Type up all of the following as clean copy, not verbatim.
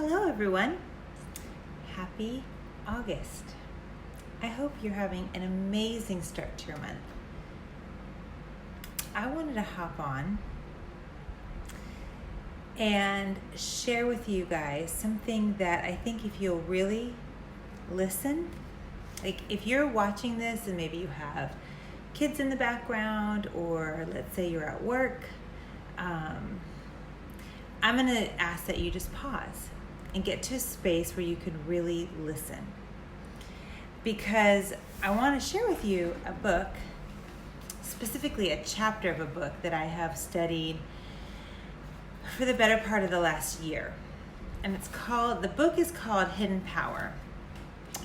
Hello everyone. Happy August. I hope you're having an amazing start to your month. I wanted to hop on and share with you guys something that I think if you'll really listen, like if you're watching this and maybe you have kids in the background, or let's say you're at work, I'm going to ask that you just pause and get to a space where you can really listen. Because I want to share with you a book, specifically a chapter of a book that I have studied for the better part of the last year. And the book is called Hidden Power.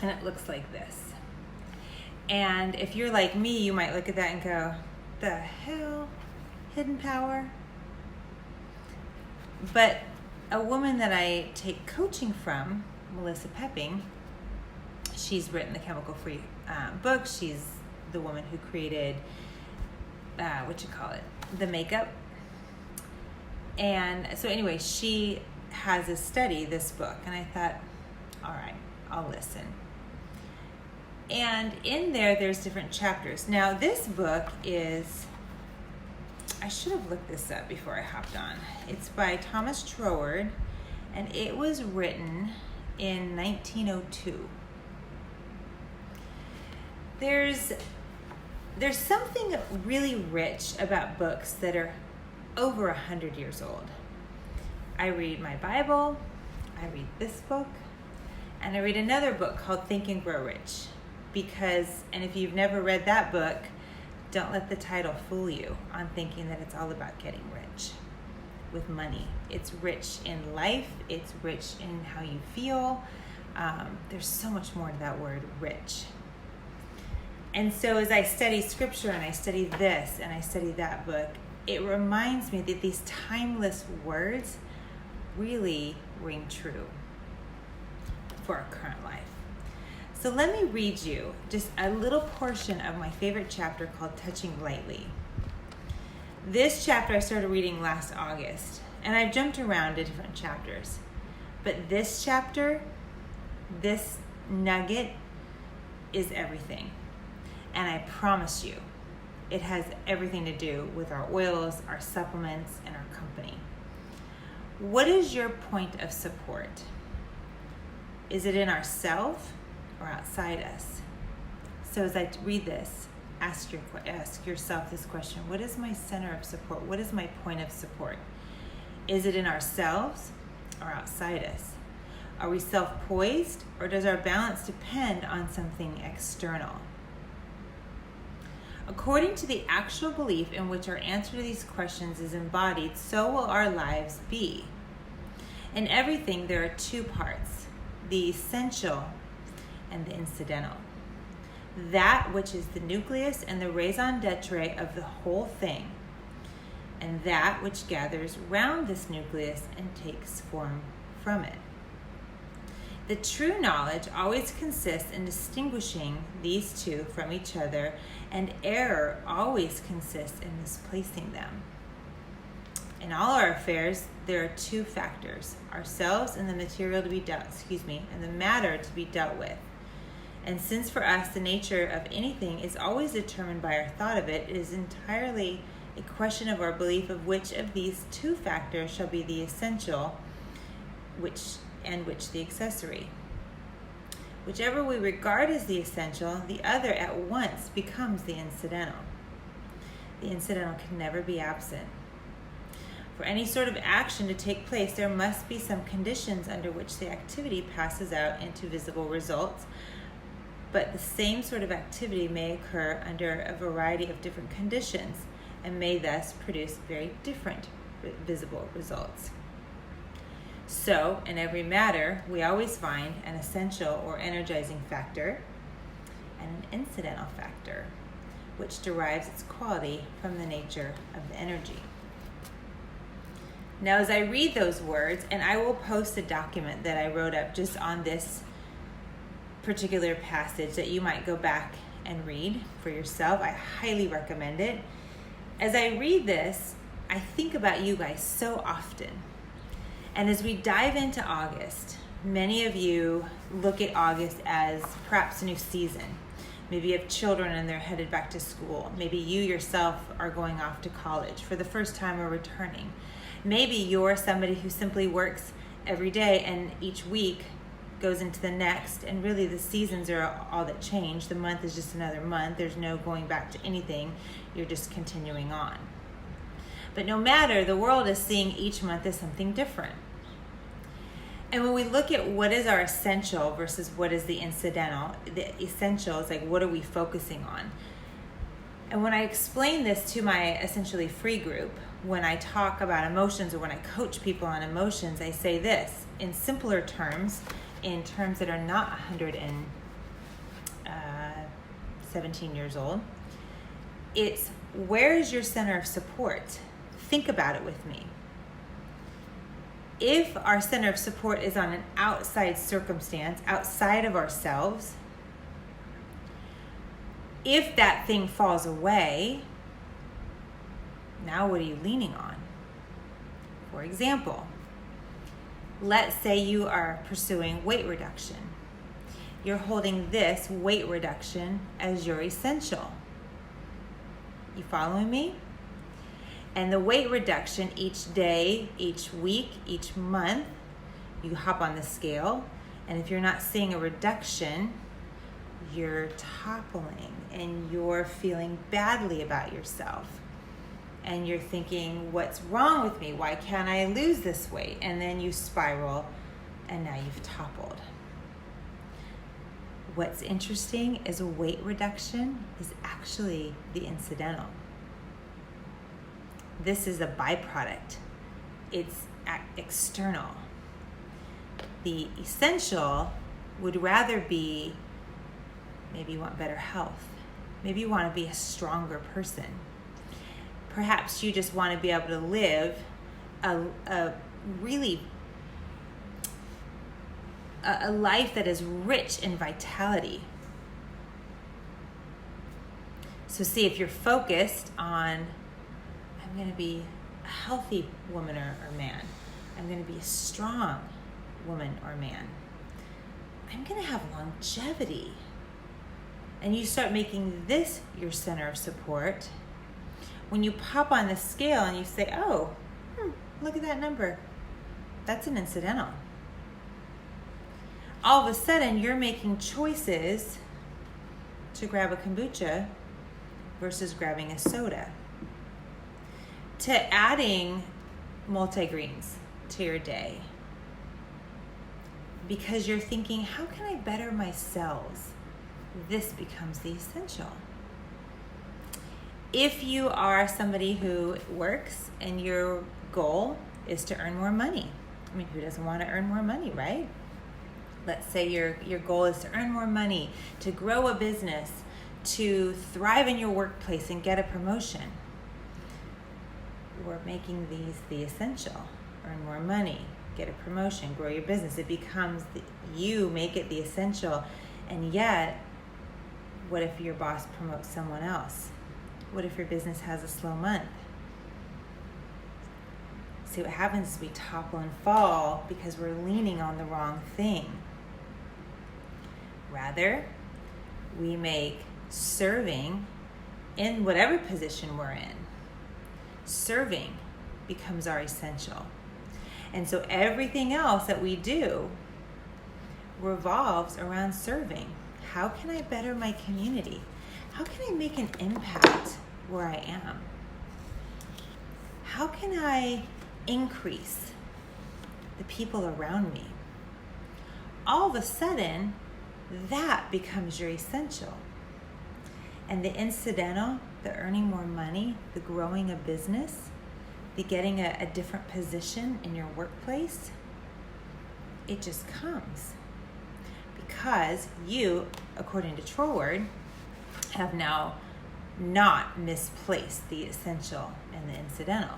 And it looks like this. And if you're like me, you might look at that and go, the hell? Hidden power? But a woman that I take coaching from, Melissa Pepping, she's written the Chemical Free book. She's the woman who created, the makeup. And so anyway, she has this book. And I thought, all right, I'll listen. And in there's different chapters. Now, this book is, I should have looked this up before I hopped on. It's by Thomas Troward, and it was written in 1902. There's something really rich about books that are over 100 years old. I read my Bible, I read this book, and I read another book called Think and Grow Rich. And if you've never read that book, don't let the title fool you on thinking that it's all about getting rich with money. It's rich in life. It's rich in how you feel. There's so much more to that word, rich. And so as I study scripture and I study this and I study that book, it reminds me that these timeless words really ring true for our current life. So let me read you just a little portion of my favorite chapter called Touching Lightly. This chapter I started reading last August, and I've jumped around to different chapters. But this chapter, this nugget is everything. And I promise you, it has everything to do with our oils, our supplements, and our company. What is your point of support? Is it in ourselves or outside us? So as I read this, ask yourself this question: what is my center of support? What is my point of support? Is it in ourselves or outside us? Are we self-poised, or does our balance depend on something external? According to the actual belief in which our answer to these questions is embodied, so will our lives be. In everything, there are two parts: the essential and the incidental. That which is the nucleus and the raison d'etre of the whole thing, and that which gathers round this nucleus and takes form from it. The true knowledge always consists in distinguishing these two from each other, and error always consists in misplacing them. In all our affairs, there are two factors: ourselves and the material to be and the matter to be dealt with. And since for us the nature of anything is always determined by our thought of it, it is entirely a question of our belief of which of these two factors shall be the essential, which the accessory. Whichever we regard as the essential, the other at once becomes the incidental. The incidental can never be absent. For any sort of action to take place, there must be some conditions under which the activity passes out into visible results, but the same sort of activity may occur under a variety of different conditions and may thus produce very different visible results. So, in every matter, we always find an essential or energizing factor and an incidental factor, which derives its quality from the nature of the energy. Now, as I read those words, and I will post a document that I wrote up just on this particular passage that you might go back and read for yourself. I highly recommend it. As I read this, I think about you guys so often. And as we dive into August, many of you look at August as perhaps a new season. Maybe you have children and they're headed back to school. Maybe you yourself are going off to college for the first time or returning. Maybe you're somebody who simply works every day and each week goes into the next, and really the seasons are all that change. The month is just another month. There's no going back to anything. You're just continuing on. But no matter, the world is seeing each month as something different. And when we look at what is our essential versus what is the incidental, the essential is like, what are we focusing on? And when I explain this to my essentially free group, when I talk about emotions or when I coach people on emotions, I say this in simpler terms, in terms that are not 117 years old. It's, where is your center of support? Think about it with me. If our center of support is on an outside circumstance, outside of ourselves, if that thing falls away, now what are you leaning on? For example, let's say you are pursuing weight reduction. You're holding this weight reduction as your essential. You following me? And the weight reduction each day, each week, each month, you hop on the scale, and if you're not seeing a reduction, you're toppling and you're feeling badly about yourself. And you're thinking, what's wrong with me? Why can't I lose this weight? And then you spiral, and now you've toppled. What's interesting is a weight reduction is actually the incidental. This is a byproduct. It's external. The essential would rather be, maybe you want better health. Maybe you want to be a stronger person. Perhaps you just want to be able to live a life that is rich in vitality. So see, if you're focused on, I'm going to be a healthy woman or man. I'm going to be a strong woman or man. I'm going to have longevity. And you start making this your center of support. When you pop on the scale and you say, oh, look at that number. That's an incidental. All of a sudden, you're making choices to grab a kombucha versus grabbing a soda, to adding multigreens to your day, because you're thinking, how can I better my cells? This becomes the essential. If you are somebody who works and your goal is to earn more money, I mean, who doesn't want to earn more money, right? Let's say your goal is to earn more money, to grow a business, to thrive in your workplace and get a promotion. We're making these the essential. Earn more money, get a promotion, grow your business. It becomes, you make it the essential. And yet, what if your boss promotes someone else? What if your business has a slow month? See, what happens is we topple and fall because we're leaning on the wrong thing. Rather, we make serving, in whatever position we're in, serving becomes our essential. And so everything else that we do revolves around serving. How can I better my community? How can I make an impact where I am? How can I increase the people around me? All of a sudden, that becomes your essential. And the incidental, the earning more money, the growing a business, the getting a different position in your workplace, it just comes. Because you, according to Trollword, have now not misplaced the essential and the incidental.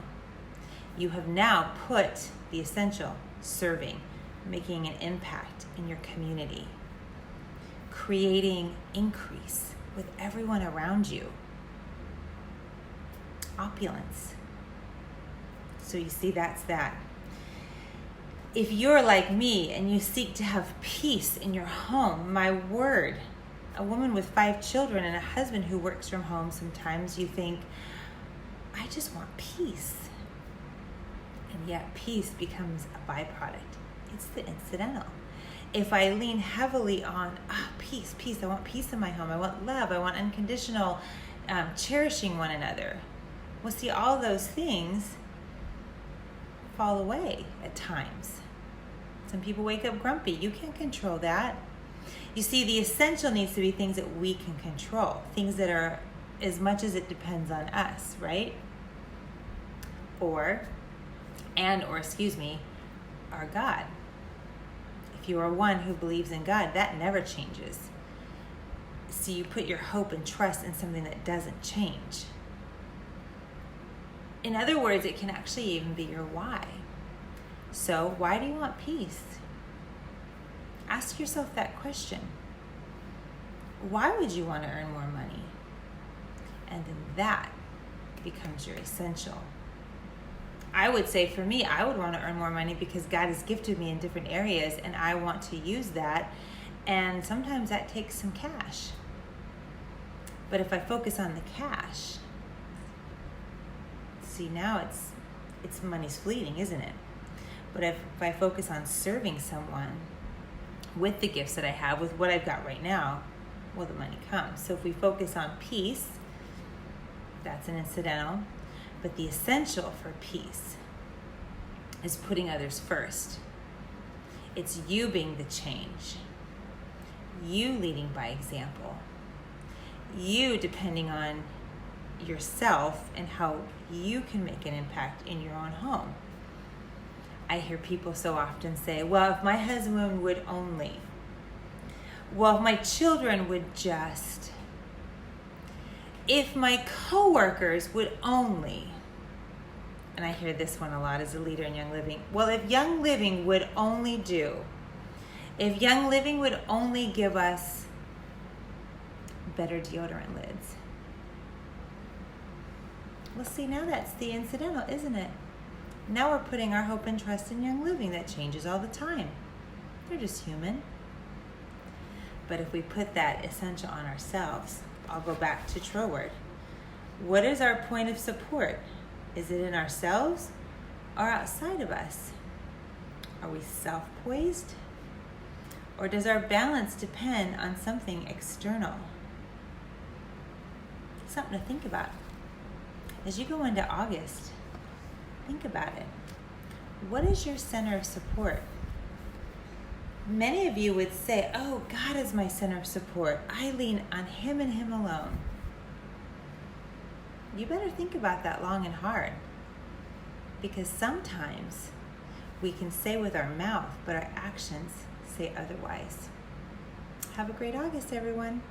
You have now put the essential, serving, making an impact in your community, creating increase with everyone around you, opulence. So you see, that's that. If you're like me and you seek to have peace in your home, my word, a woman with 5 children and a husband who works from home, sometimes you think, I just want peace. And yet peace becomes a byproduct. It's the incidental. If I lean heavily on peace, I want peace in my home, I want love, I want unconditional cherishing one another. Well, see, all those things fall away at times. Some people wake up grumpy. You can't control that. You see, the essential needs to be things that we can control, things that are as much as it depends on us, right? Or our God. If you are one who believes in God, that never changes. So you put your hope and trust in something that doesn't change. In other words, it can actually even be your why. So why do you want peace? Ask yourself that question. Why would you want to earn more money? And then that becomes your essential. I would say for me, I would want to earn more money because God has gifted me in different areas and I want to use that. And sometimes that takes some cash. But if I focus on the cash, see, now it's money's fleeting, isn't it? But if I focus on serving someone with the gifts that I have, with what I've got right now, well, the money comes. So if we focus on peace, that's an incidental. But the essential for peace is putting others first. It's you being the change. You leading by example. You depending on yourself and how you can make an impact in your own home. I hear people so often say, well, if my husband would only, well, if my children would just, if my coworkers would only, and I hear this one a lot as a leader in Young Living, well, if Young Living would only do, if Young Living would only give us better deodorant lids. Well, see, now that's the incidental, isn't it? Now we're putting our hope and trust in Young Living. That changes all the time. They're just human. But if we put that essential on ourselves, I'll go back to Troward. What is our point of support? Is it in ourselves or outside of us? Are we self-poised? Or does our balance depend on something external? Something to think about. As you go into August, think about it. What is your center of support? Many of you would say, oh, God is my center of support. I lean on Him and Him alone. You better think about that long and hard. Because sometimes we can say with our mouth, but our actions say otherwise. Have a great August, everyone.